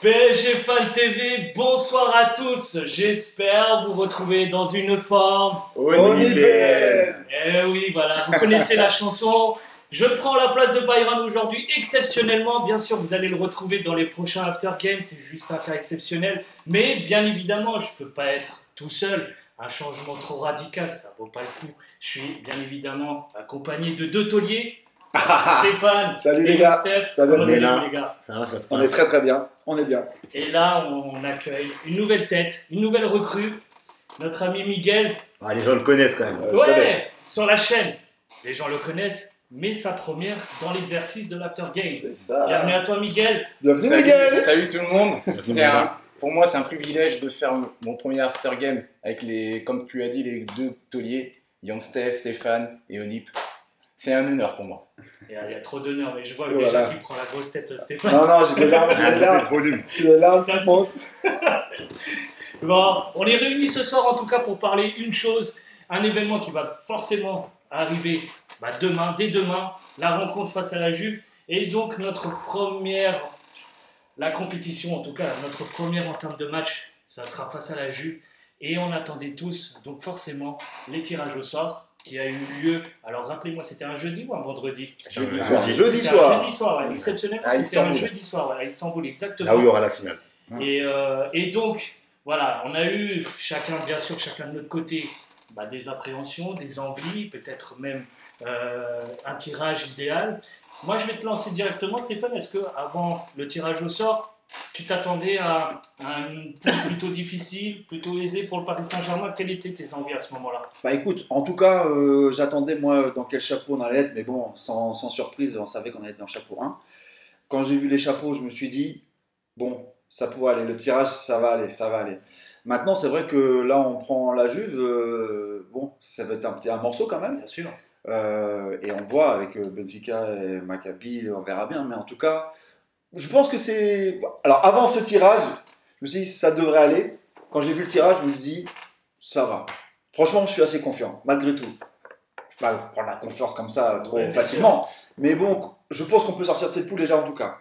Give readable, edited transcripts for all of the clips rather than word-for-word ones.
PSG Fan TV, bonsoir à tous. J'espère vous retrouver dans une forme onipène. Eh oui, voilà, vous connaissez la chanson. Je prends la place de Byron aujourd'hui exceptionnellement. Bien sûr, vous allez le retrouver dans les prochains After Games. C'est juste un cas exceptionnel. Mais bien évidemment, je ne peux pas être tout seul. Un changement trop radical, ça vaut pas le coup. Je suis bien évidemment accompagné de deux tauliers. Stéphane, salut les gars. Steph, salut les gars. Ça va, ça se passe. On est très bien. On est bien. Et là, on accueille une nouvelle tête, une nouvelle recrue, notre ami Miguel. Ah, les gens le connaissent quand même. Ouais, sur la chaîne. Les gens le connaissent, mais sa première dans l'exercice de l'After Game. C'est ça. Bienvenue à toi, Miguel. Bienvenue, Salut, Miguel. salut tout le monde. Bienvenue, Pour moi, c'est un privilège de faire mon premier after game avec les, comme tu as dit, les deux tauliers, Young Steph, Stéphane et Onip. C'est un honneur pour moi. Il y a trop d'honneur, mais je vois Voilà. déjà qu'il prend la grosse tête, Stéphane. Non, j'ai des larmes, j'ai des larmes. Volume. J'ai des larmes qui montent. Bon, on est réunis ce soir en tout cas pour parler une chose, un événement qui va forcément arriver demain, dès demain, la rencontre face à la Juve, et donc la compétition en tout cas, notre première en termes de match, ça sera face à la Juve, et on attendait tous, donc forcément, les tirages au sort qui a eu lieu, alors rappelez-moi, c'était un jeudi ou un vendredi? Jeudi soir. soir. Jeudi C'était soir. un jeudi soir, ouais, exceptionnellement, À c'était un Istanbul. jeudi soir, ouais, à Istanbul, exactement. Là où il y aura la finale. Et donc, voilà, on a eu chacun de notre côté, des appréhensions, des envies, peut-être même un tirage idéal. Moi, je vais te lancer directement, Stéphane. Est-ce que avant le tirage au sort, tu t'attendais à un poule plutôt difficile, plutôt aisé pour le Paris Saint-Germain? Quelles étaient tes envies à ce moment-là? Bah écoute, en tout cas, j'attendais moi dans quel chapeau on allait être, mais bon, sans surprise, on savait qu'on allait être dans le chapeau 1. Quand j'ai vu les chapeaux, je me suis dit, bon, ça pourrait aller, le tirage, ça va aller. Maintenant, c'est vrai que là, on prend la Juve, bon, ça va être un morceau quand même. Bien sûr. Et on voit avec Benfica et Maccabi, on verra bien, mais en tout cas, je pense que c'est... Alors avant ce tirage, je me suis dit ça devrait aller. Quand j'ai vu le tirage, je me suis dit ça va. Franchement, je suis assez confiant, malgré tout. Je ne vais pas prendre la confiance comme ça trop Ouais, facilement, mais bon, je pense qu'on peut sortir de cette poule déjà en tout cas.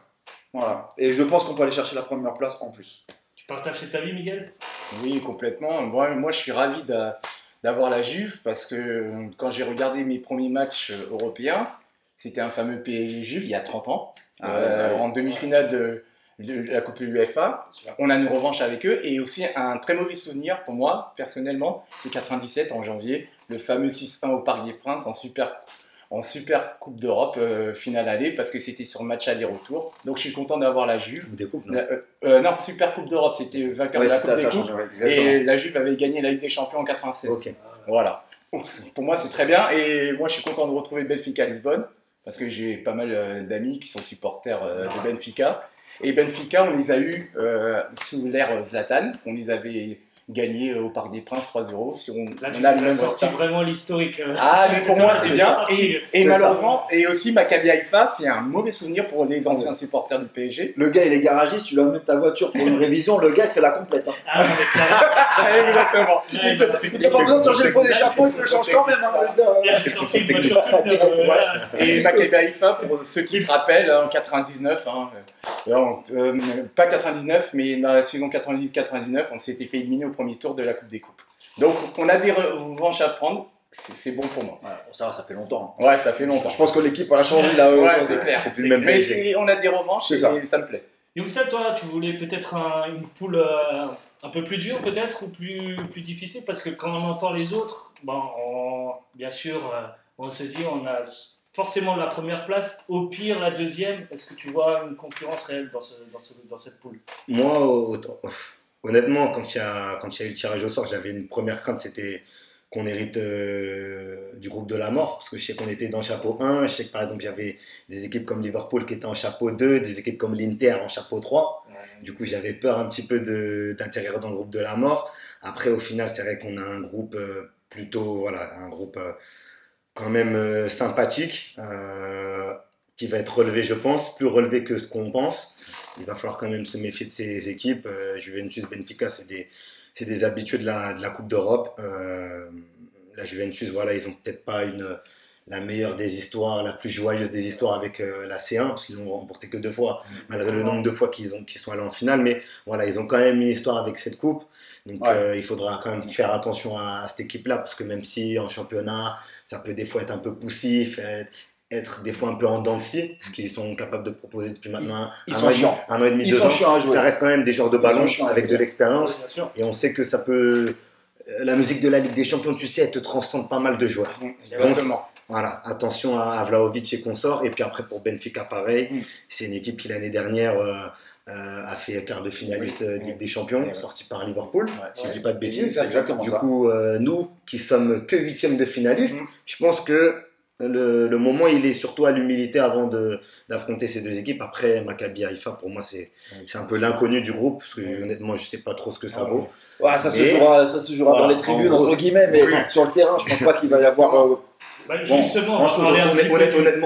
Voilà. Et je pense qu'on peut aller chercher la première place en plus. Tu partages cet avis, Miguel? Oui, complètement. Moi, je suis ravi d'avoir la Juve parce que quand j'ai regardé mes premiers matchs européens, c'était un fameux PSG-Juve il y a 30 ans, en demi-finale de la Coupe de l'UEFA. On a une revanche avec eux et aussi un très mauvais souvenir pour moi, personnellement, c'est 97 en janvier, le fameux 6-1 au Parc des Princes en super Coupe d'Europe, finale aller, parce que c'était sur match aller-retour. Donc je suis content d'avoir la Juve. Des coupes, non? Non, super Coupe d'Europe, c'était vainqueur Ouais, de la ça Coupe des change, Coupes. ouais, exactement. Et la Juve avait gagné la Ligue des Champions en 96. Ok. Voilà. Donc, pour moi, c'est très bien. Et moi, je suis content de retrouver Benfica Lisbonne, parce que j'ai pas mal d'amis qui sont supporters de Benfica. Et Benfica, on les a eus sous l'ère Zlatan. On les avait gagnés au Parc des Princes 3-0. Si on, Là, tu on a nous le as même sorti retard. vraiment l'historique. Ah, mais pour moi, c'est bien. sorti. Et C'est malheureusement, et aussi Maccabi Haïfa, c'est un mauvais souvenir pour les anciens supporters du PSG. Le gars, il est garagiste, tu lui amènes ta voiture pour une révision, le gars, il fait la complète. Hein. Ah, non, mais clairement. Exactement. Ouais, il m'a fait Il n'a pas besoin de changer le pot des chapeaux, il te le change quand même. Hein, le gars. Là, j'ai sorti une voiture toute neuve, Voilà. Et Maccabi Haïfa, pour ceux qui se rappellent, en 99, pas 99, mais dans la saison 98-99, on s'était fait éliminer au premier tour de la Coupe des Coupes. Donc on a des revanches à prendre, c'est bon pour moi. Ouais, bon, ça va, ça fait longtemps. Ouais, ça fait longtemps. Je pense que l'équipe a changé là. Ouais, c'est clair. C'est plus le même Mais PSG. on a des revanches C'est et ça. ça me plaît. Youssef, toi, tu voulais peut-être une poule un peu plus dure, peut-être, ou plus difficile, parce que quand on entend les autres, bien sûr, on se dit on a forcément la première place, au pire la deuxième. Est-ce que tu vois une concurrence réelle dans cette poule? Moi, honnêtement, quand il y a eu le tirage au sort, j'avais une première crainte, c'était qu'on hérite du groupe de la mort, parce que je sais qu'on était dans le chapeau 1, je sais que par exemple il y avait des équipes comme Liverpool qui étaient en chapeau 2, des équipes comme l'Inter en chapeau 3, du coup j'avais peur un petit peu d'intérieur dans le groupe de la mort. Après au final c'est vrai qu'on a un groupe un groupe quand même sympathique, qui va être relevé je pense, plus relevé que ce qu'on pense. Il va falloir quand même se méfier de ces équipes, Juventus, Benfica c'est des habitués de la Coupe d'Europe. La Juventus, voilà, ils ont peut-être pas la meilleure des histoires, la plus joyeuse des histoires avec la C1, parce qu'ils n'ont remporté que 2 fois, malgré le nombre de fois qu'ils sont allés en finale. Mais voilà, ils ont quand même une histoire avec cette coupe. Donc il faudra quand même faire attention à cette équipe-là, parce que même si en championnat, ça peut des fois être un peu poussif, être des fois un peu en dents de scie, ce qu'ils sont capables de proposer depuis maintenant un an et demi, 2 ans. Ça reste quand même des joueurs de ballon avec de l'expérience. Et on sait que ça peut... La musique de la Ligue des Champions, tu sais, elle te transcende pas mal de joueurs. Exactement. Voilà, attention à Vlahovic et consorts. Et puis après, pour Benfica, pareil. C'est une équipe qui, l'année dernière, a fait quart de finaliste Ligue des Champions, sorti par Liverpool, si je dis pas de bêtises. Exactement. Du coup, nous, qui sommes que 8e de finaliste, je pense que le moment, il est surtout à l'humilité avant d'affronter ces 2 équipes. Après, Maccabi Haïfa, pour moi, c'est un peu l'inconnu du groupe, parce que honnêtement, je sais pas trop ce que ça vaut. Ouais, ça se jouera dans les tribunes, entre guillemets, mais sur le terrain, je pense pas qu'il va y avoir. Justement,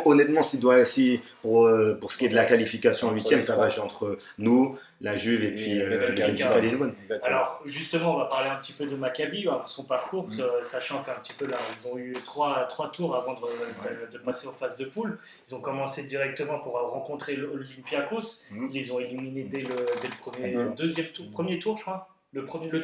honnêtement, pour ce qui est de la qualification en 8e, ça va jouer entre nous, la Juve et puis Benfica Lisbonne. Alors, justement, on va parler un petit peu de Maccabi, son parcours, sachant qu'un petit peu là, ils ont eu 3 tours avant de passer aux phases de poule. Ils ont commencé directement pour rencontrer l'Olympiakos. Ils les ont éliminés dès le premier tour, je crois. Le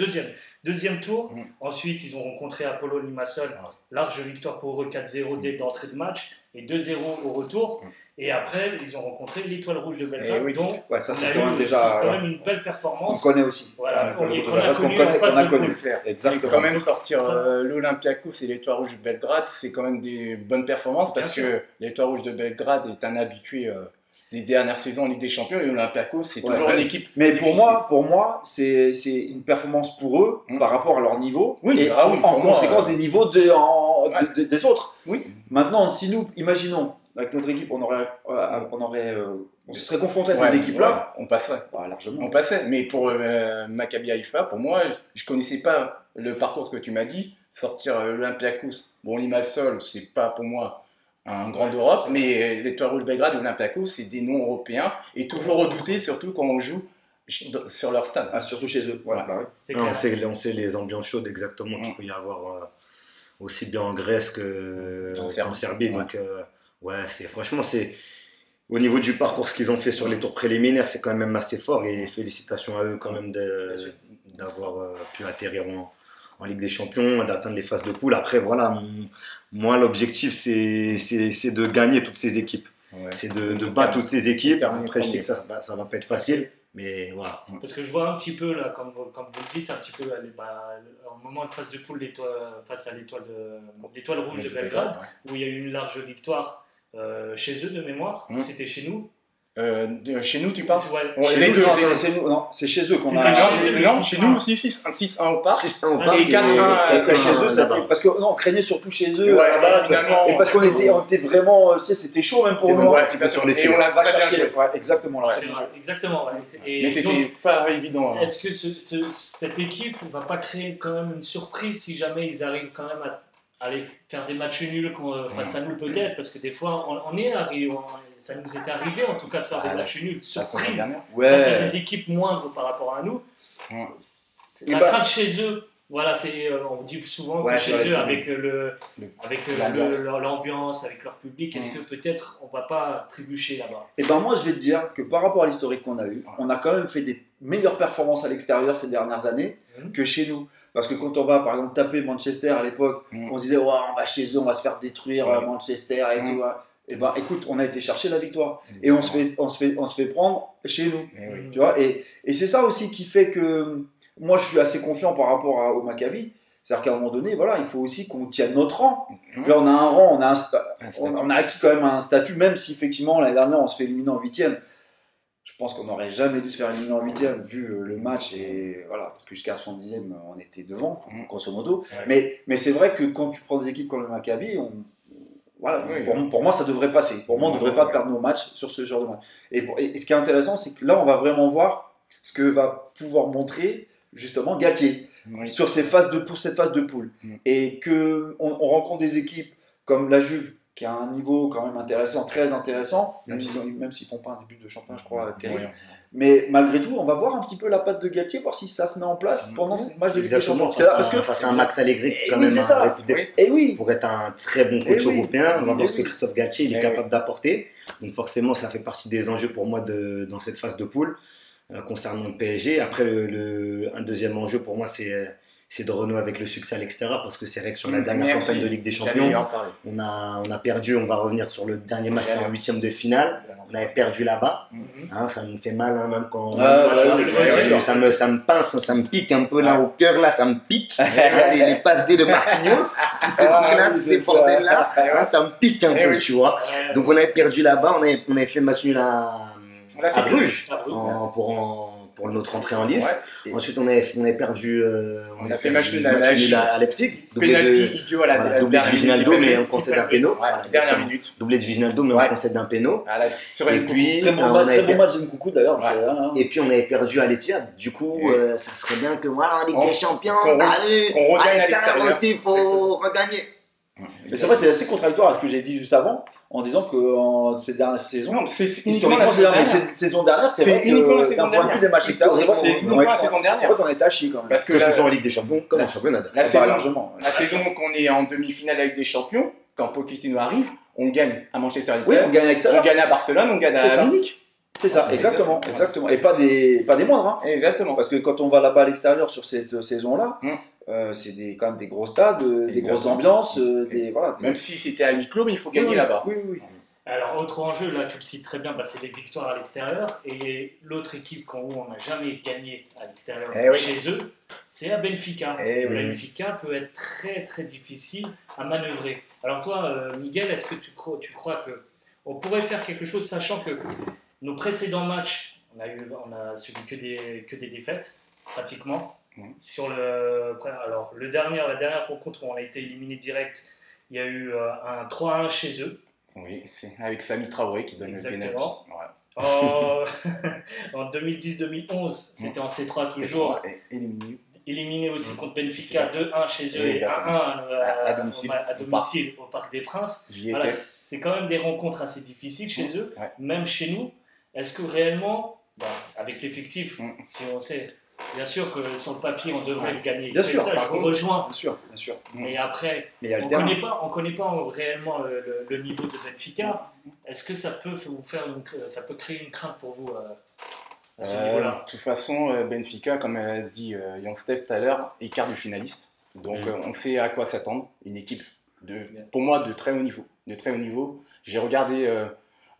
deuxième tour. Ensuite, ils ont rencontré Apollo Limassol. Large victoire pour eux, 4-0 dès d'entrée de match et 2-0 au retour. Et après, ils ont rencontré l'Étoile Rouge de Belgrade. Donc, ça, c'est quand même une belle performance. On connaît aussi. Voilà, on a connu en phase de poule. Exactement. Quand même sortir l'Olympiakos et l'Étoile Rouge de Belgrade, c'est quand même des bonnes performances parce que l'Étoile Rouge de Belgrade est un habitué des dernières saisons en Ligue des Champions et l'Olympiakos, c'est toujours une équipe. Mais pour moi, c'est une performance pour eux par rapport à leur niveau et en conséquence des niveaux des autres. Maintenant, si nous, imaginons, avec notre équipe, on se serait confronté à ces équipes-là, on passerait. Largement. On passerait. Mais pour Maccabi Haïfa, pour moi, je connaissais pas le parcours que tu m'as dit. Sortir l'Olympiakos, Limassol, c'est pas pour moi un grand d'Europe, mais l'Étoile Rouge Belgrade et l'Olympiakos, c'est des noms européens et toujours redoutés, surtout quand on joue sur leur stade. Surtout chez eux. On sait les ambiances chaudes exactement qu'il peut y avoir aussi bien en Grèce qu'en Serbie. Donc, franchement, au niveau du parcours, ce qu'ils ont fait sur les tours préliminaires, c'est quand même assez fort et félicitations à eux quand même d'avoir pu atterrir en Ligue des Champions, d'atteindre les phases de poule. Après, voilà, moi, l'objectif, c'est de gagner toutes ces équipes. C'est de battre toutes ces équipes. Après, je sais que ça va pas être facile, mais voilà. Parce que je vois un petit peu, là, comme vous le dites, un petit peu, au moment de phase de poule, face à l'Étoile Rouge de Belgrade, où il y a eu une large victoire chez eux de mémoire, c'était chez nous. Chez nous, tu parles? C'est chez eux qu'on a. Non, chez nous aussi, 6-1 au parc. 6-1 au parc. Et 4-1 chez eux, parce qu'on craignait surtout chez eux. Et parce qu'on était vraiment. C'était chaud même pour nous. Et on l'a pas cherché. Exactement. Exactement. Mais c'était pas évident. Est-ce que cette équipe ne va pas créer quand même une surprise si jamais ils arrivent quand même à aller faire des matchs nuls face à nous peut-être, parce que des fois on est arrivé, ça nous était arrivé en tout cas de faire des matchs nuls, surprise, face à des équipes moindres par rapport à nous. La crainte chez eux, voilà, on dit souvent que chez eux avec l'ambiance, avec leur public, est-ce que peut-être on ne va pas trébucher là-bas? Et ben moi je vais te dire que par rapport à l'historique qu'on a eu, on a quand même fait des meilleures performances à l'extérieur ces dernières années que chez nous. Parce que quand on va par exemple taper Manchester à l'époque, on se disait on va chez eux, on va se faire détruire Manchester et tout. Et ben écoute, on a été chercher la victoire et on se fait prendre chez nous. Tu vois, et c'est ça aussi qui fait que moi je suis assez confiant par rapport au Maccabi. C'est-à-dire qu'à un moment donné, voilà, il faut aussi qu'on tienne notre rang. Là, on a un rang, on a acquis quand même un statut, même si effectivement l'année dernière on se fait éliminer en 8e. Je pense qu'on n'aurait jamais dû se faire éliminer en 8e vu le match, et voilà, parce que jusqu'à 70e on était devant, grosso modo. Mais c'est vrai que quand tu prends des équipes comme le Maccabi, pour moi ça devrait passer. Pour moi on ne devrait pas perdre nos matchs sur ce genre de match. Et ce qui est intéressant, c'est que là on va vraiment voir ce que va pouvoir montrer justement Galtier sur cette phase de poule. Et qu'on rencontre des équipes comme la Juve qui a un niveau quand même intéressant, très intéressant, même Mhm. s'ils font pas un début de championnat, je crois, terrible. Ouais. Mais malgré tout, on va voir un petit peu la patte de Galtier, voir si ça se met en place pendant ce match de Ligue des Champions. Exactement, C'est là, parce que face à un Max Allegri, Eh quand oui, même, c'est ça. réputé et oui, pour être un très bon coach Eh oui. européen. On va Eh voir ce que oui. Christophe Galtier il est Eh capable d'apporter. Donc forcément, ça fait partie des enjeux pour moi dans cette phase de poule concernant le PSG. Après, un deuxième enjeu pour moi, c'est de renouer avec le succès à l'extérieur, parce que c'est vrai que sur la dernière Merci. campagne de Ligue des J'allais Champions, en parler. on a perdu. On va revenir sur le dernier match Ouais. en huitième de finale. On avait perdu là-bas. Mhm. Hein, ça me fait mal, hein, même quand ça me pince, ça me pique un peu là au cœur, là, ça me pique. les passes D de Marquinhos, tous ces trucs-là, tous ces bordels-là, hein, ça me pique un peu, tu vois. Donc on avait perdu là-bas, on avait fait le match nul à Bruges pour notre entrée en lice. Ouais. Ensuite on avait perdu, On a fait match nul à Leipzig. Penalty idiot à la Voilà, doublé de Viginaldo, mais on concède un péno. Dernière minute. Doublé de Viginaldo, mais on concède un péno. Sur Et une puis, très bon on match, avait très bon match de Nkoukou d'ailleurs. Ouais. c'est, hein. Et puis on avait perdu à l'Etihad. Du coup, ça serait bien que voilà, en Ligue des Champions, qu'on regagne à l'extérieur l'extérieur. aussi, il faut regagner. Mais c'est vrai, c'est assez contradictoire à ce que j'ai dit juste avant, en disant que ces dernières saisons, Non, c'est uniquement la historiquement, saison mais dernière. cette saison dernière, c'est C'est vrai uniquement la que saison d'un point de vue dernière. des matchs extérieurs, c'est vrai C'est uniquement la saison dernière. c'est vrai qu'on est à chier quand même. Parce que Que ce la- soit en Ligue des Champions comme en championnat. la Pas saison, largement. la saison qu'on est en demi-finale avec des champions, quand Pochettino arrive, on gagne à Manchester Oui, United, on gagne avec on ça. gagne à Barcelone, on gagne C'est ça. à Munich. C'est ça, exactement, exactement. Et pas des moindres, hein. Exactement. Parce que quand on va là-bas à l'extérieur sur cette saison-là, Mm. c'est quand même des gros stades, des Exactement. grosses ambiances, des voilà. Même si c'était à huis clos, mais il faut gagner Oui, là-bas. Oui, oui, oui. Alors, autre enjeu, là, tu le cites très bien, bah, c'est les victoires à l'extérieur. Et l'autre équipe où on n'a jamais gagné à l'extérieur Eh oui. chez eux, c'est à Benfica. Eh oui. Benfica peut être très très difficile à manœuvrer. Alors toi, Miguel, est-ce que tu crois que on pourrait faire quelque chose, sachant que nos précédents matchs, on a subi que des défaites, pratiquement. Alors, la dernière rencontre où on a été éliminé direct, il y a eu un 3-1 chez eux. Oui, c'est avec Sami Traoré qui donne Exactement. le penalty. Voilà. En 2010-2011, c'était en C3 toujours, Éliminé. éliminé aussi contre Benfica 2-1 chez eux et 1-1 À domicile. à domicile au Parc des Princes. J'y Voilà, étais. c'est quand même des rencontres assez difficiles chez eux, Ouais. même chez nous. Est-ce que réellement, avec l'effectif, Mm. si on sait, bien sûr que sur le papier on devrait le gagner. Bien C'est sûr, ça, par je vous contre. rejoins. Bien sûr, bien sûr. Mais après, Mais il y a on le ne terrain. connaît pas réellement le niveau de Benfica. Est-ce que ça peut vous faire ça peut créer une crainte pour vous à ce niveau-là? De toute façon, Benfica, comme a dit Jan Steph tout à l'heure, est quart de finaliste. Donc on sait à quoi s'attendre. Une équipe, pour moi, de très haut niveau. De très haut niveau. J'ai regardé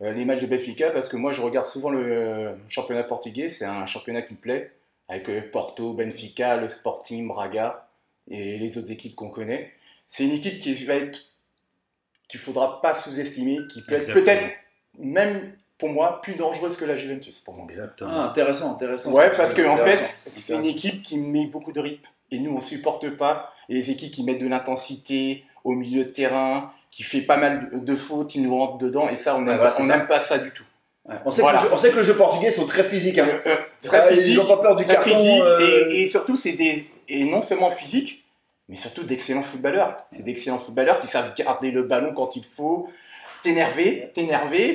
les matchs de Benfica parce que moi, je regarde souvent le championnat portugais. C'est un championnat qui me plaît. Avec Porto, Benfica, le Sporting, Braga et les autres équipes qu'on connaît. C'est une équipe qu'il ne faudra pas sous-estimer, qui peut être Exactement. peut-être même pour moi plus dangereuse que la Juventus pour moi. Exactement. Ah, intéressant, intéressant. Ouais, parce que en fait, Intéressant. c'est une équipe qui met beaucoup de rythme et nous on supporte pas les équipes qui mettent de l'intensité au milieu de terrain, qui fait pas mal de fautes, qui nous rentrent dedans et ça on n'aime voilà, c'est ça. pas ça du tout. Ouais. On sait Voilà. que le jeu portugais sont très physiques. Hein. Très Ils physique, n'ont pas peur du très carton. physique et surtout et non seulement physique, mais surtout d'excellents footballeurs. C'est d'excellents footballeurs qui savent garder le ballon quand il faut. T'énerver,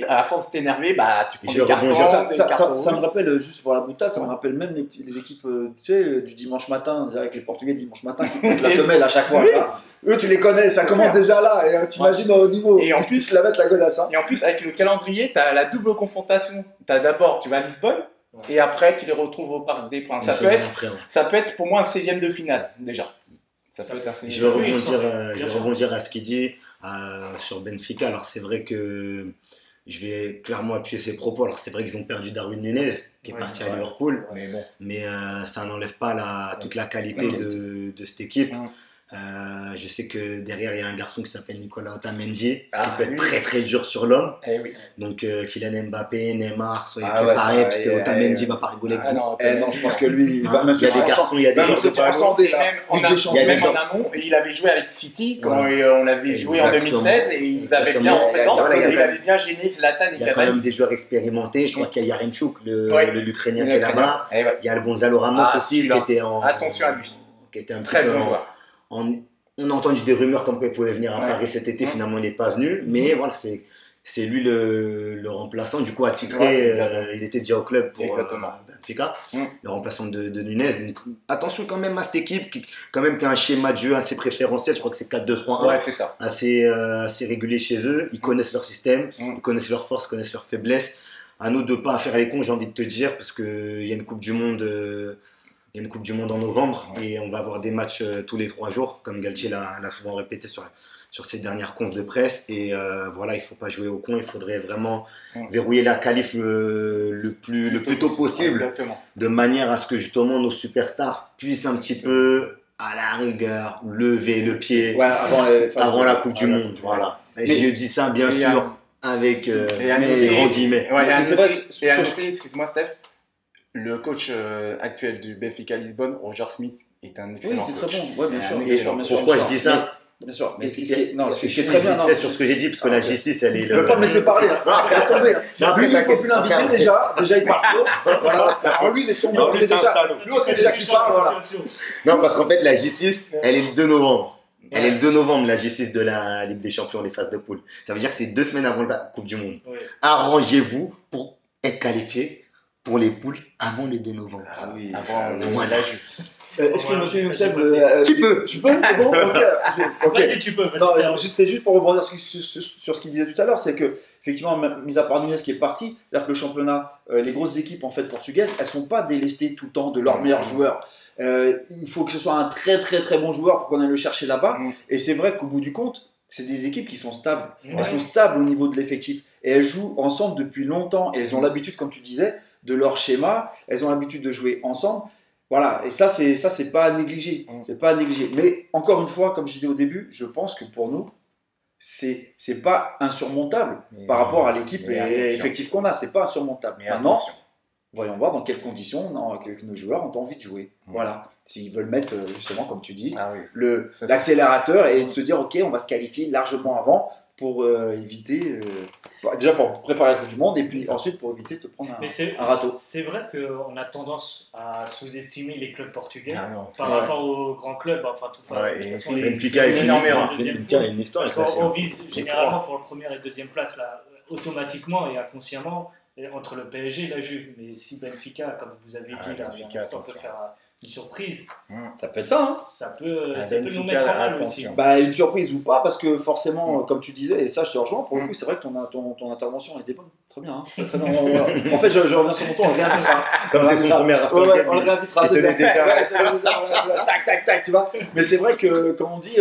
à force de t'énerver, bah tu prends Je des cartons, rebondis des Ça cartons me rappelle, juste pour la boutade, ça me rappelle même les équipes tu sais, du dimanche matin, avec les Portugais dimanche matin qui mettent la semelle à chaque fois. Oui. Là. Eux, tu les connais, ça commence déjà là. Et tu imagines au niveau. Et en plus- ils se la mettent la godasse. Hein. Et en plus, avec le calendrier, tu as la double confrontation. D'abord, tu vas à Lisbonne, et après, tu les retrouves au Parc des Princes. Ça peut être pour moi un 16e de finale, déjà. Ça peut être un 16e. Je vais Oui, rebondir, sûr. rebondir à ce qu'il dit sur Benfica. Alors c'est vrai que je vais clairement appuyer ses propos. Alors c'est vrai qu'ils ont perdu Darwin Nunez qui est Ouais, parti ouais. à Liverpool, Mais bon. mais ça n'enlève pas toute la qualité de cette équipe. Mm. Je sais que derrière il y a un garçon qui s'appelle Nicolas Otamendi qui Ah, peut être oui. très très dur sur l'homme. Eh oui. Donc Kylian Mbappé, Neymar, soyez Ah ouais, préparés ça, parce que Otamendi va pas rigoler avec Ah vous. non, Non, je pense que lui, il va Hein, même il y a se des transcender. garçons, il y a des Il va se garçons. transcender Et là. même en Ligue des Champions. même gens. en amont, et il avait joué avec City quand Voilà. on avait joué en Exactement. 2016 et il nous avait bien Exactement. rentré dedans. Voilà, Il avait bien gêné Zlatan et Il y a quand Cavani. même des joueurs expérimentés. Je crois qu'il y a Yaremchuk, Ouais. l'Ukrainien qui est là-bas. Eh ouais. Il y a le Gonzalo Ramos Ah, aussi qui celui-là. était en. Attention à lui. Qui était un petit Très peu bon joueur. en- On a entendu des rumeurs comme quoi il pouvait venir à Ouais. Paris cet été, finalement il n'est pas venu, mais voilà, c'est lui le remplaçant, du coup attitré, Ouais, exactement. il était déjà au club pour Exactement. Benfica, Mm. le remplaçant de Nunez. Donc, attention quand même à cette équipe qui a un schéma de jeu assez préférentiel, je crois que c'est 4-2-3-1, Ouais, c'est ça. assez régulier chez eux, ils connaissent leur système, Mm. ils connaissent leurs forces, connaissent leurs faiblesses. À nous de pas faire les cons, j'ai envie de te dire, parce qu'il y a une Coupe du Monde. Il y a une Coupe du Monde en novembre et on va avoir des matchs tous les 3 jours, comme Galtier l'a souvent répété sur ses dernières confs de presse. Et voilà, il ne faut pas jouer au con, il faudrait vraiment verrouiller la qualif le plus tôt possible, Exactement. de manière à ce que justement nos superstars puissent un petit peu, à la rigueur, lever le pied Ouais, avant la Coupe du Monde. Voilà. Et je dis ça bien et sûr avec et à des noter- grands guillemets. Ouais, et à Mais c'est noter- vrai, et à sur- noter, excuse-moi Steph, le coach actuel du Benfica Lisbonne, Roger Smith, est un Oui, excellent c'est coach. très bon. Ouais, bien sûr. Et bien sûr, bien sûr, Pourquoi bien je sûr. dis ça? Bien sûr. Mais Mais ce qui est, non, ce qui je est suis très bien, vite non, fait sur ce que j'ai dit, parce que la J6, elle est je peux pas me laisser parler. Hein. Laisse tomber. Lui, il faut plus l'inviter déjà. Déjà, il parle trop. Voilà. Alors lui, laisse tomber. En On plus, sait c'est un déjà. salaud. Lui, on sait déjà qu'il parle. Voilà. Non, parce qu'en fait, la J6, elle est le 2 novembre. Elle est le 2 novembre, la J6 de la Ligue des Champions, les phases de poule. Ça veut dire que c'est 2 semaines avant la Coupe du Monde. Ouais. Arrangez-vous pour être qualifié pour les poules avant le 2 novembre. Ah oui. Avant Voilà. la Juve. Est-ce que Voilà, monsieur ça, Youssef, j'ai passé. Tu peux. Tu peux, c'est bon. Ok. Ok. Vas-y, tu peux. Vas-y, Non, termine. c'était juste pour rebondir sur ce qu'il disait tout à l'heure, c'est que effectivement, mis à part Nunez qui est parti, c'est-à-dire que le championnat, les grosses équipes en fait portugaises, elles sont pas délestées tout le temps de leurs meilleurs joueurs. Il faut que ce soit un très très très bon joueur pour qu'on aille le chercher là-bas. Mm. Et c'est vrai qu'au bout du compte, c'est des équipes qui sont stables. Ouais. Elles sont stables au niveau de l'effectif et elles jouent ensemble depuis longtemps et elles ont l'habitude, comme tu disais, de leur schéma. Elles ont l'habitude de jouer ensemble. Voilà, et ça c'est pas à négliger, c'est pas à négliger. Mais encore une fois, comme je disais au début, je pense que pour nous, c'est pas insurmontable Mais- par rapport à l'équipe mais et attention. l'effectif qu'on a, c'est pas insurmontable. Mais Maintenant, attention. voyons voir dans quelles conditions que nos joueurs ont envie de jouer. Voilà, s'ils veulent mettre justement, comme tu dis, Ah oui. Ça, l'accélérateur et de se dire ok, on va se qualifier largement avant pour éviter, déjà pour préparer la Coupe du Monde et puis ensuite pour éviter de te prendre Mais c'est un râteau. c'est vrai qu'on a tendance à sous-estimer les clubs portugais Ah non, par vrai. rapport aux grands clubs. Enfin, tout Ouais, de toute et façon, c'est les- Benfica c'est est une une énorme histoire. deuxième Benfica poule. est une histoire. Parce classique. qu'on vise généralement pour le première et deuxième place là, automatiquement et inconsciemment entre le PSG et la Juve. Mais si Benfica, comme vous avez dit, Ah, là, il y a un Benfica, instant, peut attention. faire une surprise, Ça peut être ça, hein. ça peut Ah, nous Benfica, mettre à mal attention. aussi. Bah, une surprise ou pas, parce que forcément, comme tu disais, et ça je te rejoins, pour le coup, c'est vrai que ton intervention était bonne. Très bien. Hein. Très bien. En fait, je reviens sur mon ton, on le réinvitera. Comme c'est son premier after Ouais, game, on le réinvitera. il c'est te bien. l'était fait. Ouais, tac, tac, tac, tu vois. Mais c'est vrai que, comme on dit,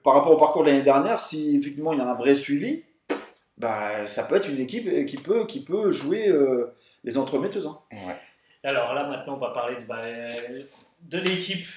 par rapport au parcours de l'année dernière, si effectivement il y a un vrai suivi, bah, ça peut être une équipe qui peut jouer les entremetteuses. Hein. Ouais. Alors là, maintenant, on va parler de l'équipe,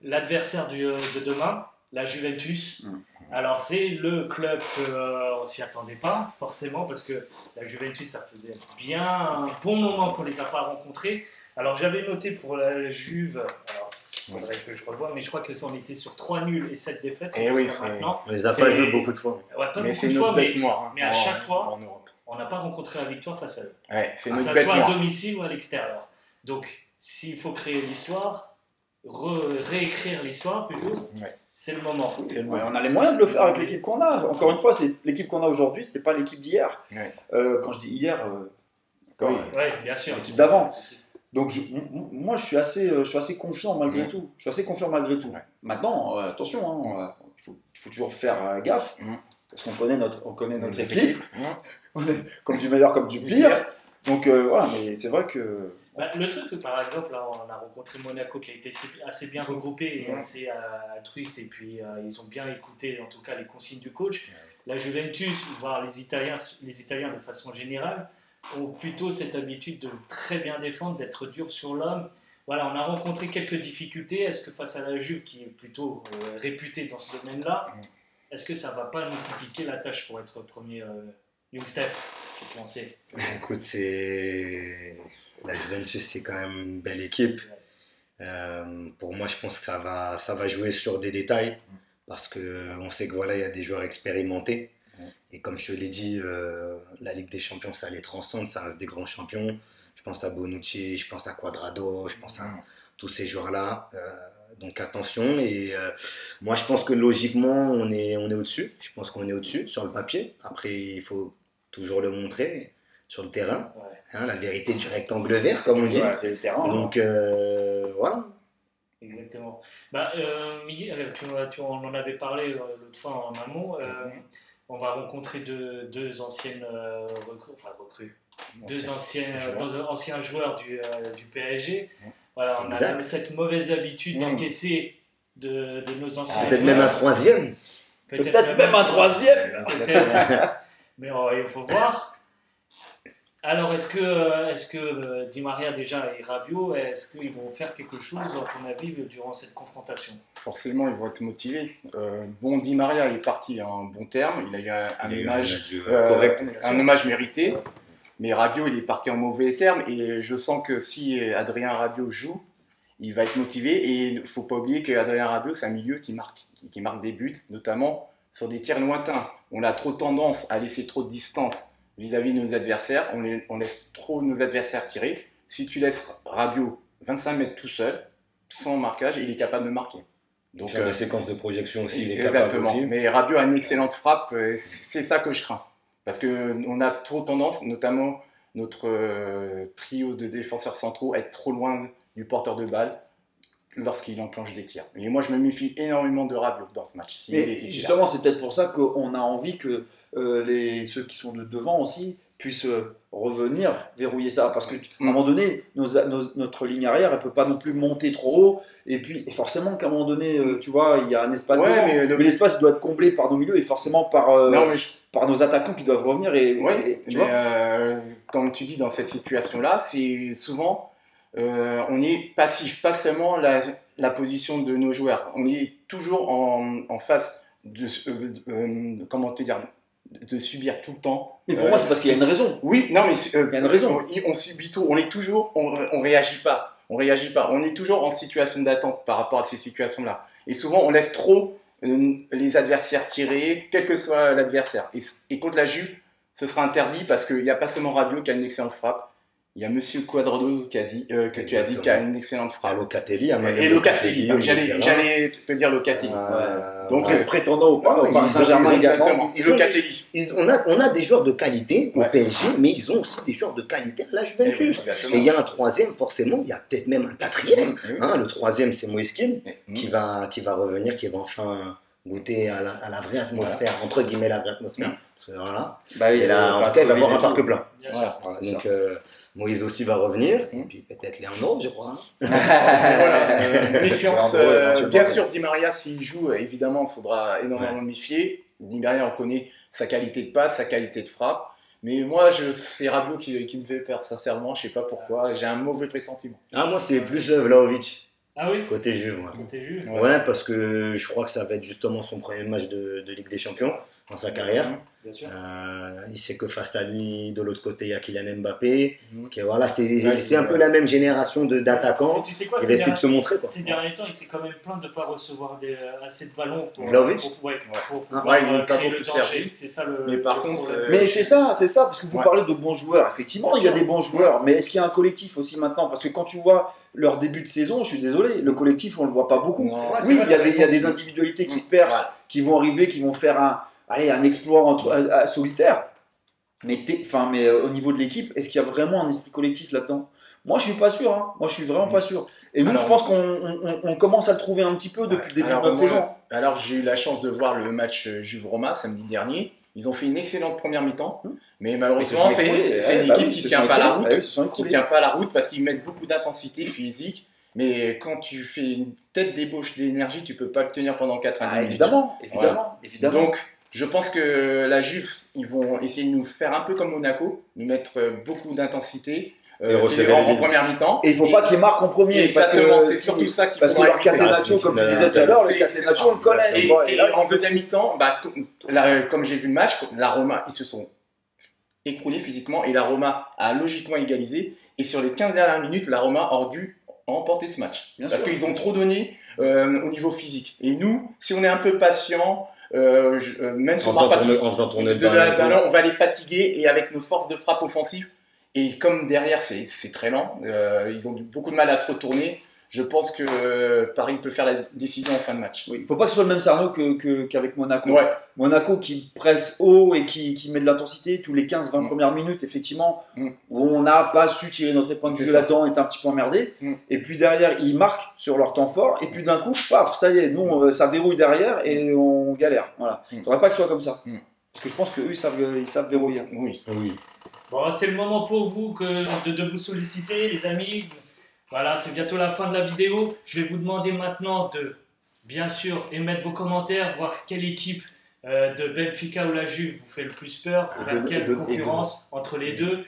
l'adversaire de demain, la Juventus. Alors, c'est le club qu'on ne s'y attendait pas, forcément, parce que la Juventus, ça faisait bien un bon moment qu'on ne les a pas rencontrés. Alors, j'avais noté pour la Juve, alors, il faudrait que je revoie, mais je crois que ça en était sur 3 nuls et 7 défaites. Et oui, jusqu'à c'est- maintenant. On les a C'est- pas joués beaucoup de fois. Ouais, pas Mais beaucoup c'est de notre fois, bête mais noire. mais à chaque fois, en Europe. on n'a pas rencontré la victoire face à eux. Ouais, c'est Que notre ça bête soit à noire. domicile ou à l'extérieur. Donc, s'il faut créer l'histoire, réécrire l'histoire plutôt, Ouais. c'est le moment. Ouais, on a les moyens de le faire avec l'équipe qu'on a. Encore une fois, c'est l'équipe qu'on a aujourd'hui, c'était pas l'équipe d'hier. Ouais. Quand je dis hier, Oui. Oui, bien sûr. L'équipe d'avant. Donc moi je suis assez confiant malgré Ouais. tout. Je suis assez confiant malgré tout. Ouais. Maintenant, attention, hein, il faut toujours faire gaffe. Mm. Parce qu'on connaît notre Notre équipe. Mm. On est comme du meilleur comme du pire. Donc voilà, mais c'est vrai que. Bah, le truc, par exemple, là, on a rencontré Monaco qui a été assez bien regroupé et Ouais. assez altruiste, et puis ils ont bien écouté, en tout cas, les consignes du coach. La Juventus, voire les Italiens de façon générale, ont plutôt cette habitude de très bien défendre, d'être dur sur l'homme. Voilà, on a rencontré quelques difficultés. Est-ce que face à la Juve, qui est plutôt réputée dans ce domaine-là, est-ce que ça va pas nous compliquer la tâche pour être premier Young Steph, je vais te lancer. Écoute, la Juventus, c'est quand même une belle équipe. Pour moi, je pense que ça va jouer sur des détails parce qu'on sait que voilà, il y a des joueurs expérimentés. Et comme je te l'ai dit, la Ligue des Champions, ça les transcende, ça reste des grands champions. Je pense à Bonucci, je pense à Cuadrado, je pense à tous ces joueurs-là. Donc attention, et moi je pense que logiquement on est au-dessus. Je pense qu'on est au-dessus sur le papier. Après, il faut toujours le montrer sur le terrain. Ouais. Hein, la vérité du rectangle vert, comme on dit. Ouais, c'est le terrain. Donc voilà. Exactement. Miguel, on en avait parlé l'autre fois en amont. On va rencontrer deux anciennes recrues. Deux anciens joueurs du PSG. Voilà, on a cette mauvaise habitude d'encaisser de nos anciens joueurs. Peut-être même un troisième. Peut-être même un troisième. Peut-être. Mais il faut voir. Alors, est-ce que Di Maria déjà et Rabiot, est-ce qu'ils vont faire quelque chose, à ton avis, durant cette confrontation? Forcément, ils vont être motivés. Di Maria est parti en bon terme. Il a eu un hommage mérité. Mais Rabiot, il est parti en mauvais terme. Et je sens que si Adrien Rabiot joue, il va être motivé. Et il ne faut pas oublier qu'Adrien Rabiot, c'est un milieu qui marque des buts, notamment sur des tirs lointains. On a trop tendance à laisser trop de distance vis-à-vis de nos adversaires. On laisse trop nos adversaires tirer. Si tu laisses Rabiot 25 mètres tout seul, sans marquage, il est capable de marquer. Donc, faire des séquences de projection aussi, il est exactement. capable aussi. Mais Rabiot a une excellente frappe, c'est ça que je crains. Parce qu'on a trop tendance, notamment notre trio de défenseurs centraux, à être trop loin du porteur de balle lorsqu'il enclenche des tirs. Et moi, je me méfie énormément de Rabiot dans ce match. Mais justement, c'est peut-être pour ça qu'on a envie que ceux qui sont de devant aussi puissent revenir verrouiller ça. Parce qu'à un moment donné, notre ligne arrière, elle ne peut pas non plus monter trop haut. Et puis, forcément qu'à un moment donné, tu vois, il y a un espace devant. Mais l'espace doit être comblé par nos milieux et forcément par nos attaquants qui doivent revenir. Comme tu dis, dans cette situation-là, c'est souvent... on est passif, pas seulement la position de nos joueurs. On est toujours en face de subir tout le temps. Mais pour moi, c'est parce qu'il y a une raison. Oui, non, mais il y a une raison. On subit tout. On est toujours, on réagit pas. On réagit pas. On est toujours en situation d'attente par rapport à ces situations-là. Et souvent, on laisse trop les adversaires tirer, quel que soit l'adversaire. Et contre la Juve, ce sera interdit parce qu'il n'y a pas seulement Rabiot qui a une excellente frappe. Il y a Monsieur Quadrado qui a dit tu as dit qu'il a une excellente frappe. Locatelli, et Locatelli. J'allais te dire Locatelli. Donc prétendant au Paris Saint-Germain également. Locatelli. On a des joueurs de qualité au PSG, mais ils ont aussi des joueurs de qualité à la Juventus. Et il y a un troisième, forcément, il y a peut-être même un quatrième. Le troisième, c'est Moïse Kean qui va revenir, qui va enfin goûter à la vraie atmosphère, entre guillemets la vraie atmosphère. Parce que, voilà. Et là, en tout cas, il va avoir un parc plein. Donc Moïse aussi va revenir, et puis peut-être Léandro, je crois. Méfiance, bien sûr, Di Maria, s'il joue, évidemment, il faudra énormément le méfier. Di Maria, on connaît sa qualité de passe, sa qualité de frappe. Mais moi, c'est Rabiot qui me fait perdre, sincèrement, je ne sais pas pourquoi. J'ai un mauvais pressentiment. Moi, c'est plus Vlahovic. Ah oui, côté Juve. Côté Juve. Ouais, parce que je crois que ça va être justement son premier match de Ligue des Champions dans sa carrière. Bien sûr. Il sait que face à lui, de l'autre côté, il y a Kylian Mbappé. Voilà, c'est un peu la même génération d'attaquants. Tu sais quoi, il va essayer de se montrer. Ces derniers temps, il s'est quand même plaint de ne pas recevoir assez de ballons pour créer le danger. C'est ça le. Mais par contre, mais c'est ça, parce que vous parlez de bons joueurs. Effectivement, il y a des bons joueurs, mais est-ce qu'il y a un collectif aussi maintenant? Parce que quand tu vois leur début de saison, je suis désolé, le collectif, on le voit pas beaucoup. Oui, il y a des individualités qui percent, qui vont arriver, qui vont faire un exploit solitaire. Mais au niveau de l'équipe, est-ce qu'il y a vraiment un esprit collectif là-dedans? Moi, je suis pas sûr. Moi, je suis vraiment pas sûr. Et nous, je pense qu'on commence à le trouver un petit peu depuis le début de notre saison. Alors, j'ai eu la chance de voir le match Juve-Roma samedi dernier. Ils ont fait une excellente première mi-temps, mais malheureusement, c'est une équipe qui ne tient pas la route. Qui tient pas la route parce qu'ils mettent beaucoup d'intensité physique. Mais quand tu fais une tête d'ébauche d'énergie, tu peux pas le tenir pendant 90 minutes. Évidemment. Donc, je pense que la Juve, ils vont essayer de nous faire un peu comme Monaco, nous mettre beaucoup d'intensité en première mi-temps. Et il ne faut pas qu'ils marquent en premier. Exactement, c'est surtout ça qu'il faut. Parce que leur catenaccio, comme tu disais tout à l'heure, le catenaccio, on le connaît. Et en deuxième mi-temps, comme j'ai vu le match, la Roma, ils se sont écroulés physiquement et la Roma a logiquement égalisé. Et sur les 15 dernières minutes, la Roma aurait dû remporter ce match. Parce qu'ils ont trop donné au niveau physique. Et nous, si on est un peu patient, même si on faisant tourner le ballon, on va les fatiguer et avec nos forces de frappe offensive. Et comme derrière c'est très lent, ils ont beaucoup de mal à se retourner. je pense que Paris peut faire la décision en fin de match. Oui, il ne faut pas que ce soit le même scénario qu'avec Monaco. Ouais. Monaco qui presse haut et qui met de l'intensité tous les 15-20 premières minutes, effectivement, où on n'a pas su tirer notre épingle du jeu là-dedans, on est un petit peu emmerdé. Et puis derrière, ils marquent sur leur temps fort, et puis d'un coup, paf, ça y est, nous, ça verrouille derrière et on galère. Voilà. Il ne faudrait pas que ce soit comme ça. Parce que je pense qu'eux, ils savent verrouiller. Oui. Bon, c'est le moment pour vous de vous solliciter, les amis. Voilà, c'est bientôt la fin de la vidéo. Je vais vous demander maintenant de, bien sûr, émettre vos commentaires, voir quelle équipe de Benfica ou la Juve vous fait le plus peur, vers quelle concurrence entre les deux.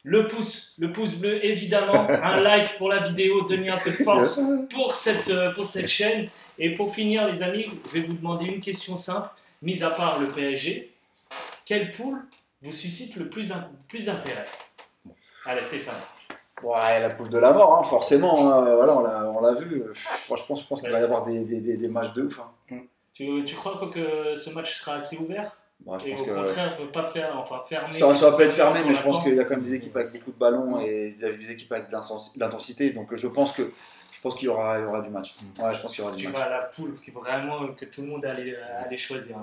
Le pouce bleu, évidemment, un like pour la vidéo, donner un peu de force pour cette chaîne. Et pour finir, les amis, je vais vous demander une question simple, mis à part le PSG. Quelle poule vous suscite le plus d'intérêt? Allez, Stéphane. Ouais, la poule de la mort, hein, forcément. Voilà, on l'a vu. Franchement, je pense qu'il va y avoir des matchs de ouf. Hein. Tu crois que ce match sera assez ouvert? Je et pense au contraire, ne pas fermer. Ça peut être fermé, mais je pense qu'il y a quand même des équipes avec beaucoup de ballons et des équipes avec de l'intensité. Donc je pense qu'il y aura du match. Ouais, je pense qu'il y aura du match. Tu vois la poule que tout le monde allait choisir.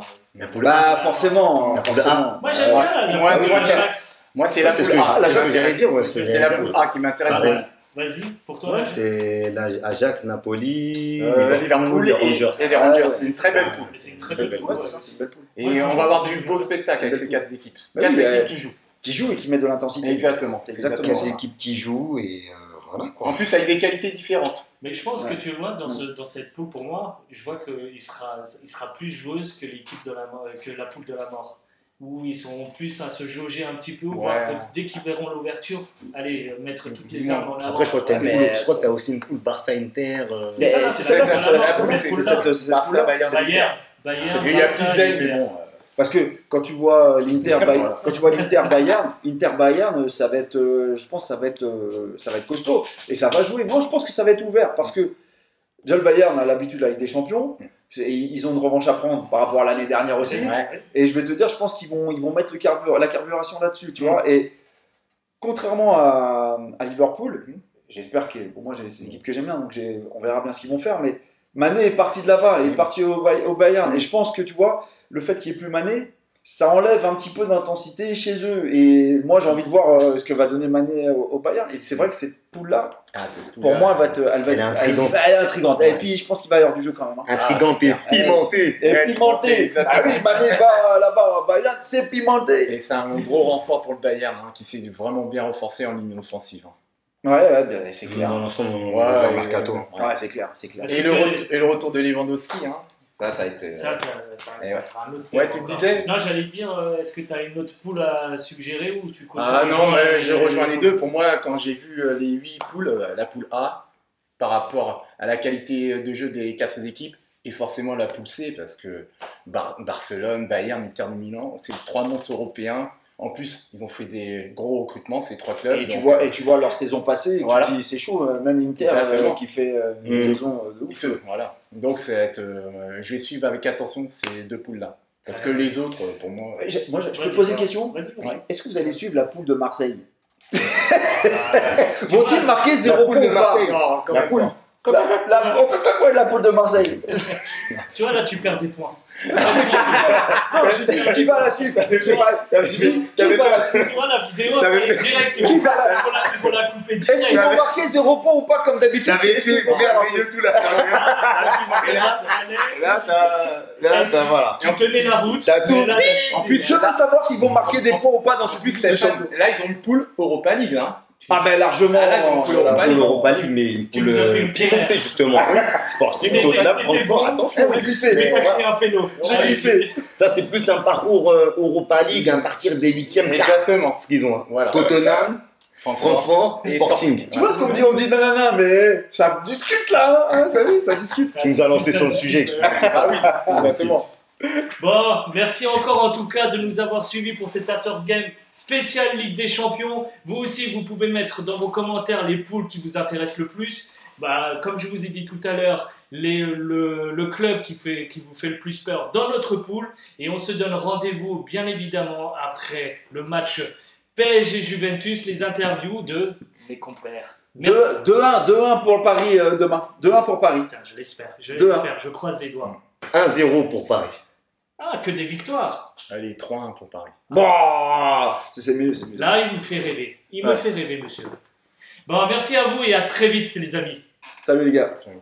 Forcément. Moi j'aime bien la poule Ajax. Moi c'est la poule A. C'est ce que j'allais dire. C'est la poule A qui m'intéresse. Vas-y, pour toi. C'est l'Ajax, Napoli, Liverpool et les Rangers. C'est une très belle poule. C'est une très belle poule. Et on va avoir du beau spectacle avec ces 4 équipes. 4 équipes qui jouent. Qui jouent et qui mettent de l'intensité. Exactement. 4 équipes qui jouent et voilà. En plus avec des qualités différentes. Mais je pense que tu vois, dans cette poule, pour moi, je vois qu'il sera plus joueuse que la poule de la mort. Où ils sont plus à se jauger un petit peu, voire dès qu'ils verront l'ouverture, allez mettre toutes les armes en avant. Après, je crois que tu as aussi une poule Barça-Inter. C'est ça, cette poule-là. Bayern. Il y a plusieurs, mais bon. Parce que quand tu vois l'Inter Bayern, ça va être, je pense, ça va être costaud et ça va jouer. Moi, je pense que ça va être ouvert parce que déjà le Bayern a l'habitude avec des champions. Ils ont une revanche à prendre par rapport à l'année dernière aussi. Et je vais te dire, je pense qu'ils vont mettre la carburation là-dessus, tu vois. Et contrairement à Liverpool, j'espère que, pour moi, c'est une équipe que j'aime bien, donc on verra bien ce qu'ils vont faire. Mais Mané est parti de là-bas, il est parti au Bayern. Et je pense que, tu vois, le fait qu'il n'y ait plus Mané, ça enlève un petit peu d'intensité chez eux. Et moi, j'ai envie de voir ce que va donner Mané au Bayern. Et c'est vrai que cette poule-là, pour moi, elle va être intrigante. Et puis, je pense qu'il va y avoir du jeu quand même. Intrigante et pimenté. Ah oui, Mané va là-bas au Bayern, c'est pimenté. Et c'est un gros renfort pour le Bayern qui s'est vraiment bien renforcé en ligne offensive. Ouais, c'est clair. Dans l'ensemble, mercato. Ouais, c'est clair. Et le retour de Lewandowski, ça a été. Ça sera un autre. Ouais, tu me disais. Non, j'allais te dire, est-ce que tu as une autre poule à suggérer ou tu continues? Ah non, je rejoins les deux. Pour moi, quand j'ai vu les 8 poules, la poule A, par rapport à la qualité de jeu des 4 équipes, et forcément la poule C, parce que Barcelone, Bayern, Inter de Milan, c'est 3 monstres européens. En plus, ils ont fait des gros recrutements, ces 3 clubs. Et tu vois leur saison passée, voilà. Tu dis, c'est chaud, même l'Inter qui fait une saison de ouf. Voilà. Donc, je vais suivre avec attention ces 2 poules-là. Parce que les autres, pour moi... Je peux te poser une question? Vas-y. Est-ce que vous allez suivre la poule de Marseille? Vont-ils marquer 0 points de Marseille? La poule. La poule de Marseille. Tu vois, là, tu perds des points. Non, je dis qui va la suivre. Qui va la suivre. Tu vois, la vidéo, c'est direct. Il faut la couper direct. Est-ce qu'ils vont marquer 0 points ou pas comme d'habitude? T'avais été merveilleux tout là. Là, voilà. Tu te mets la route. En plus, je veux savoir s'ils vont marquer des points ou pas dans ce but. Là, ils ont une poule Europa League. Ah ben largement. Là, ils ont une poule Europa League, mais tu nous as fait une pimentée justement. Sportif, Tottenham, Francfort, attention. J'ai glissé. un péno. J'ai glissé. Ça, c'est plus un parcours Europa League à partir des 8e. Exactement. Ce qu'ils ont. Voilà. Tottenham, Francfort, Sporting. Tu vois ce qu'on dit? On dit nanana, mais ça discute là. Ça discute. Tu nous as lancé sur le sujet. Ah oui, exactement. Bon, merci encore en tout cas de nous avoir suivis pour cet After Game spécial Ligue des Champions. Vous aussi, vous pouvez mettre dans vos commentaires les poules qui vous intéressent le plus. Comme je vous ai dit tout à l'heure, le club qui vous fait le plus peur dans notre poule. Et on se donne rendez-vous bien évidemment après le match PSG Juventus, les interviews de mes compères. Merci. 2-1 pour le Paris demain. 2-1 pour Paris. Putain, je l'espère, 2-1. je croise les doigts. 1-0 pour Paris. Ah, que des victoires. Allez, 3-1 pour Paris. Bon, c'est mieux, c'est mieux. Là, il me fait rêver. Il me fait rêver, monsieur. Bon, merci à vous et à très vite, les amis. Salut les gars. Ciao.